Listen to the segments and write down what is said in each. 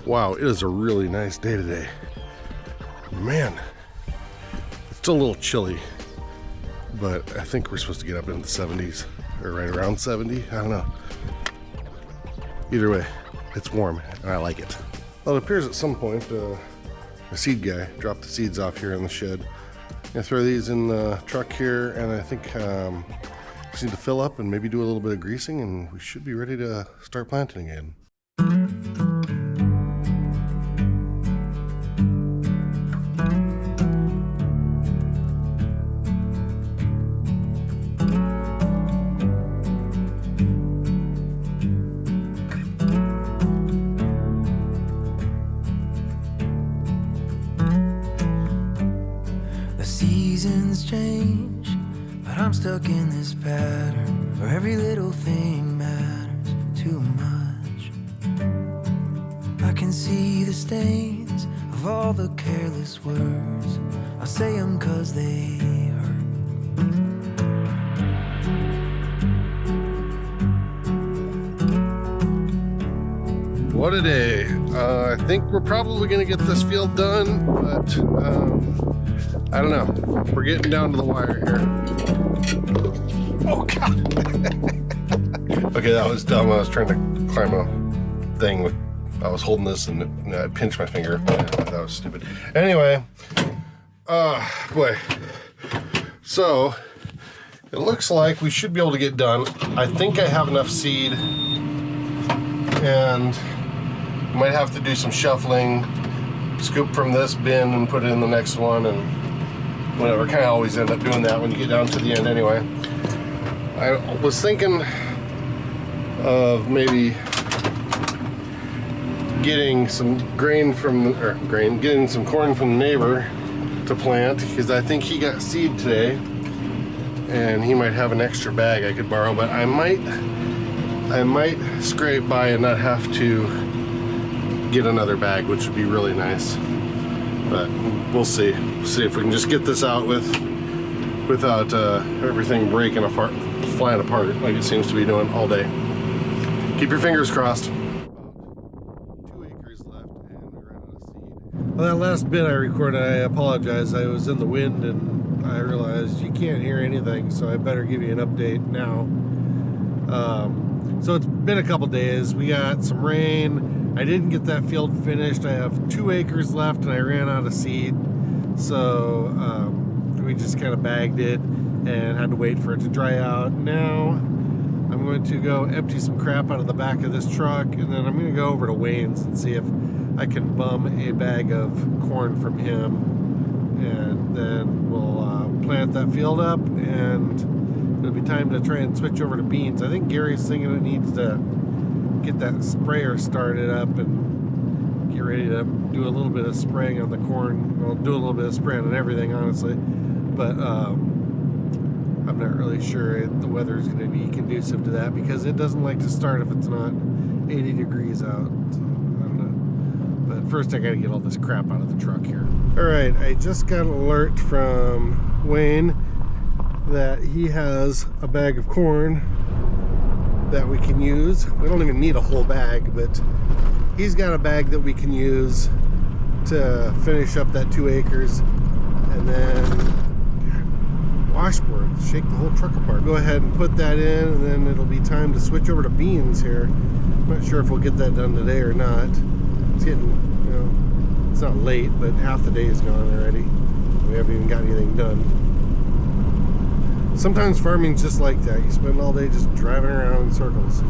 Wow, it is a really nice day today. Man, it's still a little chilly, but I think we're supposed to get up into the 70s, or right around 70. I don't know. Either way, it's warm and I like it. Well, it appears at some point a seed guy dropped the seeds off here in the shed. I'm gonna throw these in the truck here, and I think just need to fill up and maybe do a little bit of greasing, and we should be ready to start planting again. Seasons change, but I'm stuck in this pattern where every little thing matters too much. I can see the stains of all the careless words. I say them 'cause they hurt. What a day. I think we're probably gonna get this field done, but I don't know. We're getting down to the wire here. Oh God. Okay, that was dumb. I was trying to climb a thing with, I was holding this and I pinched my finger. That was stupid. Anyway, boy. So it looks like we should be able to get done. I think I have enough seed, and might have to do some shuffling, scoop from this bin and put it in the next one, and whatever. Kind of always end up doing that when you get down to the end anyway. I was thinking of maybe getting some getting some corn from the neighbor to plant, because I think he got seed today and he might have an extra bag I could borrow, but I might scrape by and not have to get another bag, which would be really nice. But we'll see. See if we can just get this out without everything breaking apart, flying apart like it seems to be doing all day. Keep your fingers crossed. 2 acres left and we ran out of seed. Well, that last bit I recorded, I apologize. I was in the wind and I realized you can't hear anything, so I better give you an update now. So it's been a couple days. We got some rain. I didn't get that field finished. I have 2 acres left and I ran out of seed. So we just kind of bagged it and had to wait for it to dry out. Now I'm going to go empty some crap out of the back of this truck, and then I'm going to go over to Wayne's and see if I can bum a bag of corn from him. And then we'll plant that field up, and it'll be time to try and switch over to beans. I think Gary's thinking it needs to get that sprayer started up and get ready to do a little bit of spraying on the corn. Well, do a little bit of spraying on everything, honestly, but I'm not really sure the weather is going to be conducive to that, because it doesn't like to start if it's not 80 degrees out. So, I don't know. But first I got to get all this crap out of the truck here. Alright, I just got an alert from Wayne that he has a bag of corn that we can use. We don't even need a whole bag, but he's got a bag that we can use to finish up that 2 acres, and then washboard, shake the whole truck apart. Go ahead and put that in, and then it'll be time to switch over to beans here. I'm not sure if we'll get that done today or not. It's getting, you know, it's not late, but half the day is gone already. We haven't even got anything done. Sometimes farming's just like that. You spend all day just driving around in circles.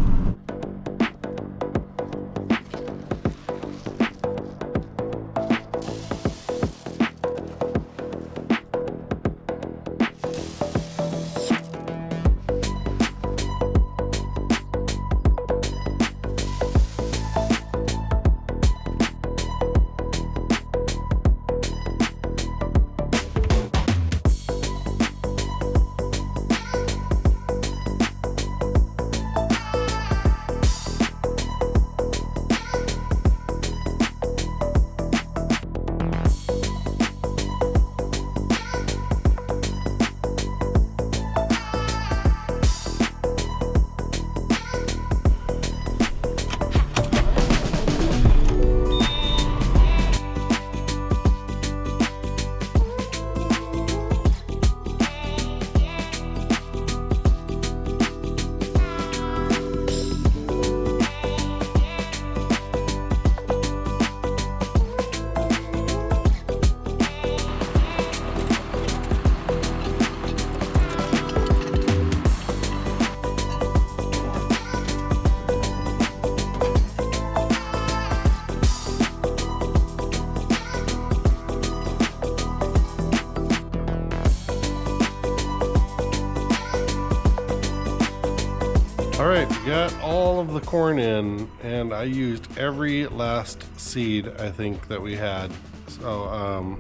All right, we got all of the corn in, and I used every last seed I think that we had. So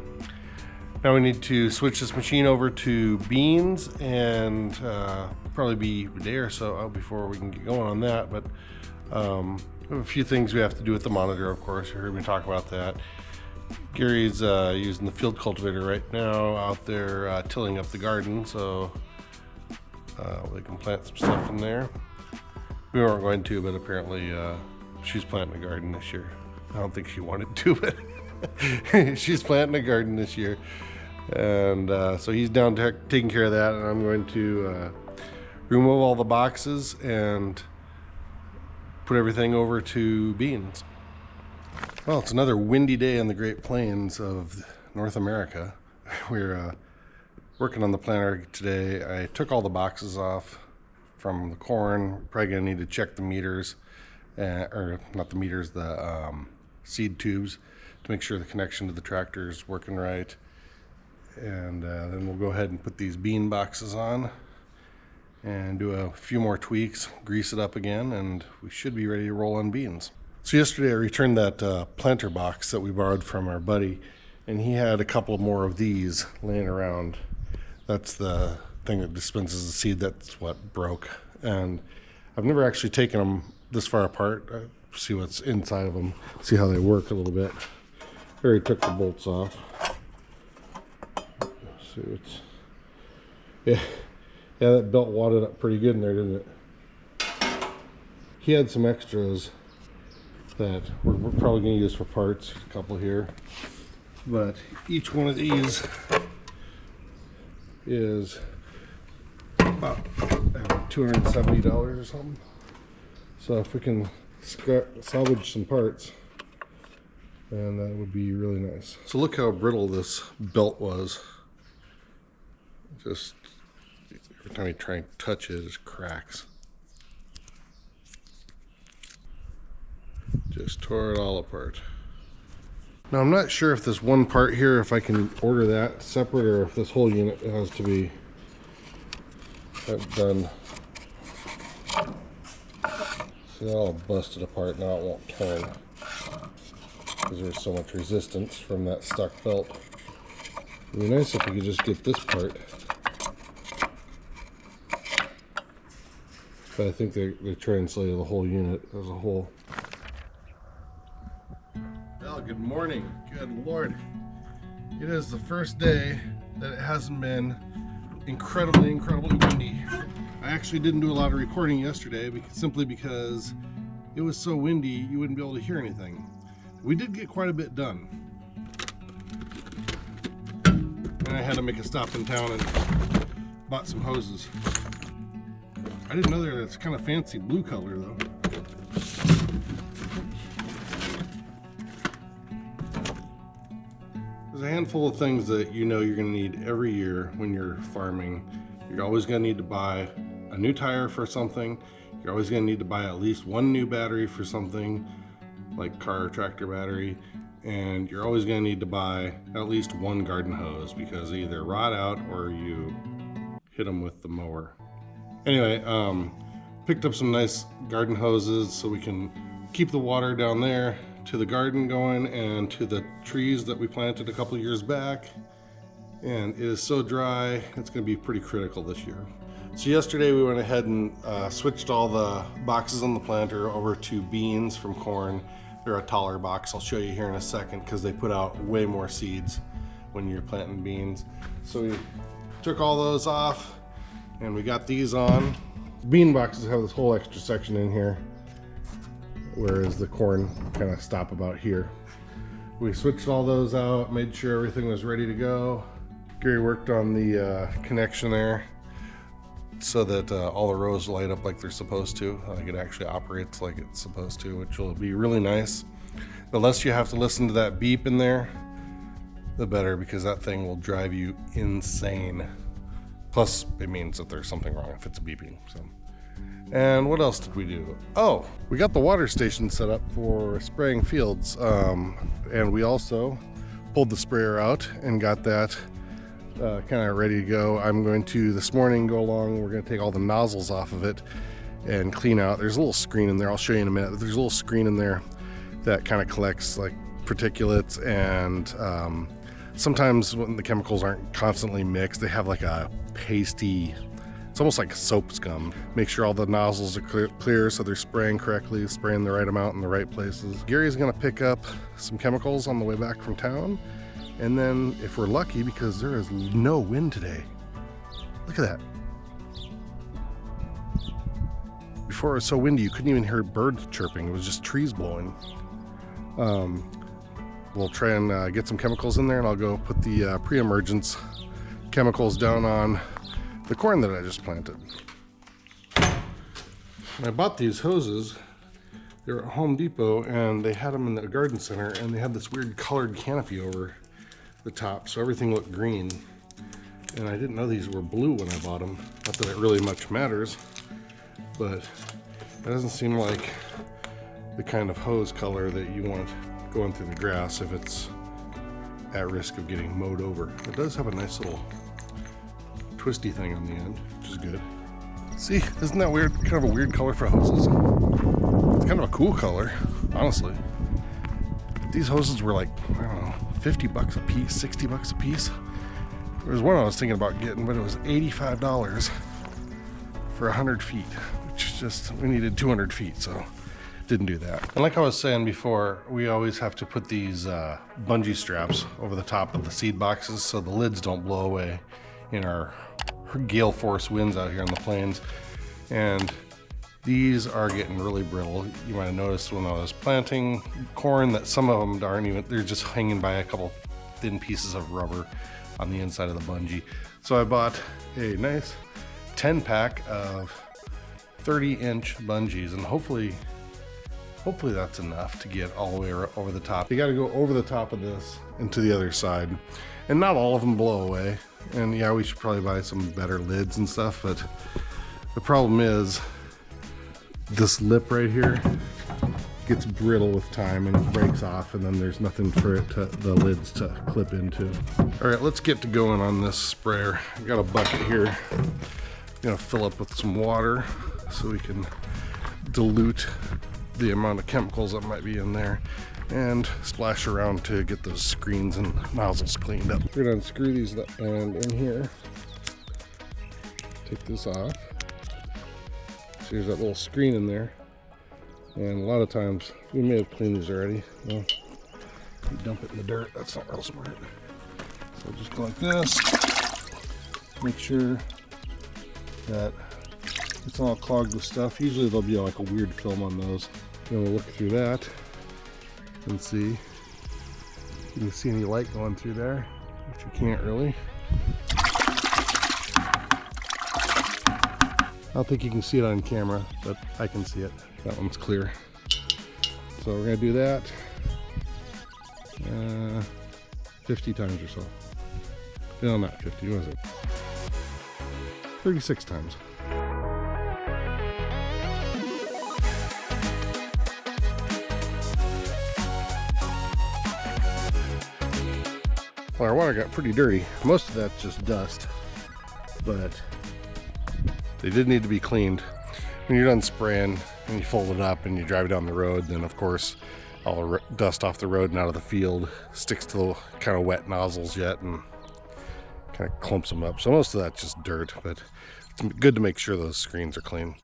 now we need to switch this machine over to beans, and probably be a day or so out before we can get going on that. But we have a few things we have to do with the monitor, of course. You heard me talk about that. Gary's using the field cultivator right now out there tilling up the garden, so we can plant some stuff in there. We weren't going to, but apparently she's planting a garden this year. I don't think she wanted to, but she's planting a garden this year. And so he's down taking care of that, and I'm going to remove all the boxes and put everything over to beans. Well, it's another windy day in the Great Plains of North America. We're working on the planter today. I took all the boxes off from the corn. Probably gonna need to check the meters, or not the meters, the seed tubes, to make sure the connection to the tractor is working right. And then we'll go ahead and put these bean boxes on and do a few more tweaks, grease it up again, and we should be ready to roll on beans. So yesterday I returned that planter box that we borrowed from our buddy, and he had a couple more of these laying around. That's the thing that dispenses the seed. That's what broke. And I've never actually taken them this far apart. See what's inside of them, see how they work a little bit. I already took the bolts off. See what's, yeah, that belt wadded up pretty good in there, didn't it? He had some extras that we're probably going to use for parts, a couple here. But each one of these is about $270 or something. So if we can salvage some parts, then that would be really nice. So look how brittle this belt was. Just every time you try and touch it, it cracks. Just tore it all apart. Now I'm not sure if this one part here, if I can order that separate, or if this whole unit has to be done. See, they're all busted apart now. It won't turn because there's so much resistance from that stuck belt. It'd be nice if we could just get this part, but I think they translated the whole unit as a whole. Well, good morning. Good Lord. It is the first day that it hasn't been incredibly windy. I actually didn't do a lot of recording yesterday simply because it was so windy you wouldn't be able to hear anything. We did get quite a bit done. And I had to make a stop in town and bought some hoses. I didn't know it's kind of fancy blue color though. There's a handful of things that you know you're going to need every year when you're farming. You're always going to need to buy a new tire for something. You're always going to need to buy at least one new battery for something, like car or tractor battery. And you're always going to need to buy at least one garden hose, because they either rot out or you hit them with the mower. Anyway, picked up some nice garden hoses so we can keep the water down there to the garden going and to the trees that we planted a couple years back. And it is so dry, it's going to be pretty critical this year. So yesterday we went ahead and switched all the boxes on the planter over to beans from corn. They're a taller box. I'll show you here in a second because they put out way more seeds when you're planting beans. So we took all those off and we got these on. Bean boxes have this whole extra section in here, whereas the corn kind of stop about here. We switched all those out, made sure everything was ready to go. Gary worked on the connection there so that all the rows light up like they're supposed to. Like it actually operates like it's supposed to, which will be really nice. The less you have to listen to that beep in there, the better, because that thing will drive you insane. Plus, it means that there's something wrong if it's beeping. So, and what else did we do? Oh, we got the water station set up for spraying fields, and we also pulled the sprayer out and got that kind of ready to go. I'm going to this morning go along. We're going to take all the nozzles off of it and clean out. There's a little screen in there, I'll show you in a minute. There's a little screen in there that kind of collects like particulates, and sometimes when the chemicals aren't constantly mixed, they have like a pasty, it's almost like soap scum. Make sure all the nozzles are clear so they're spraying correctly, spraying the right amount in the right places. Gary's gonna pick up some chemicals on the way back from town, and then if we're lucky, because there is no wind today. Look at that. Before it was so windy you couldn't even hear birds chirping, it was just trees blowing. We'll try and get some chemicals in there, and I'll go put the pre-emergence chemicals down on the corn that I just planted. I bought these hoses. They were at Home Depot, and they had them in the garden center, and they had this weird colored canopy over the top, so everything looked green. And I didn't know these were blue when I bought them. Not that it really much matters, but it doesn't seem like the kind of hose color that you want going through the grass if it's at risk of getting mowed over. It does have a nice little twisty thing on the end, which is good. See, isn't that weird? Kind of a weird color for hoses. It's kind of a cool color, honestly. These hoses were like, I don't know, 50 bucks a piece, 60 bucks a piece. There was one I was thinking about getting, but it was $85 for 100 feet, which is just, we needed 200 feet, so didn't do that. And like I was saying before, we always have to put these bungee straps over the top of the seed boxes so the lids don't blow away in our gale force winds out here on the plains. And these are getting really brittle. You might have noticed when I was planting corn that some of them aren't even, they're just hanging by a couple thin pieces of rubber on the inside of the bungee. So I bought a nice 10-pack of 30-inch bungees, and hopefully that's enough to get all the way over the top. You got to go over the top of this and to the other side, and not all of them blow away. And yeah, we should probably buy some better lids and stuff, but the problem is this lip right here gets brittle with time and it breaks off, and then there's nothing for it to, the lids to clip into. All right, let's get to going on this sprayer. I got a bucket here. I'm gonna fill up with some water so we can dilute the amount of chemicals that might be in there and splash around to get those screens and nozzles cleaned up. We're gonna unscrew these and in here, take this off. So there's that little screen in there, and a lot of times we may have cleaned these already. Well, you dump it in the dirt, that's not real smart. So just go like this, make sure that it's all clogged with stuff. Usually there'll be like a weird film on those. Then we'll look through that and see. You can see any light going through there, which you can't really. I don't think you can see it on camera, but I can see it. That one's clear. So we're gonna do that 50 times or so. No, not 50, what was it? 36 times. Well, our water got pretty dirty. Most of that's just dust, but they did need to be cleaned. When you're done spraying and you fold it up and you drive down the road, then of course all the dust off the road and out of the field sticks to the kind of wet nozzles yet and kind of clumps them up. So most of that's just dirt, but it's good to make sure those screens are clean.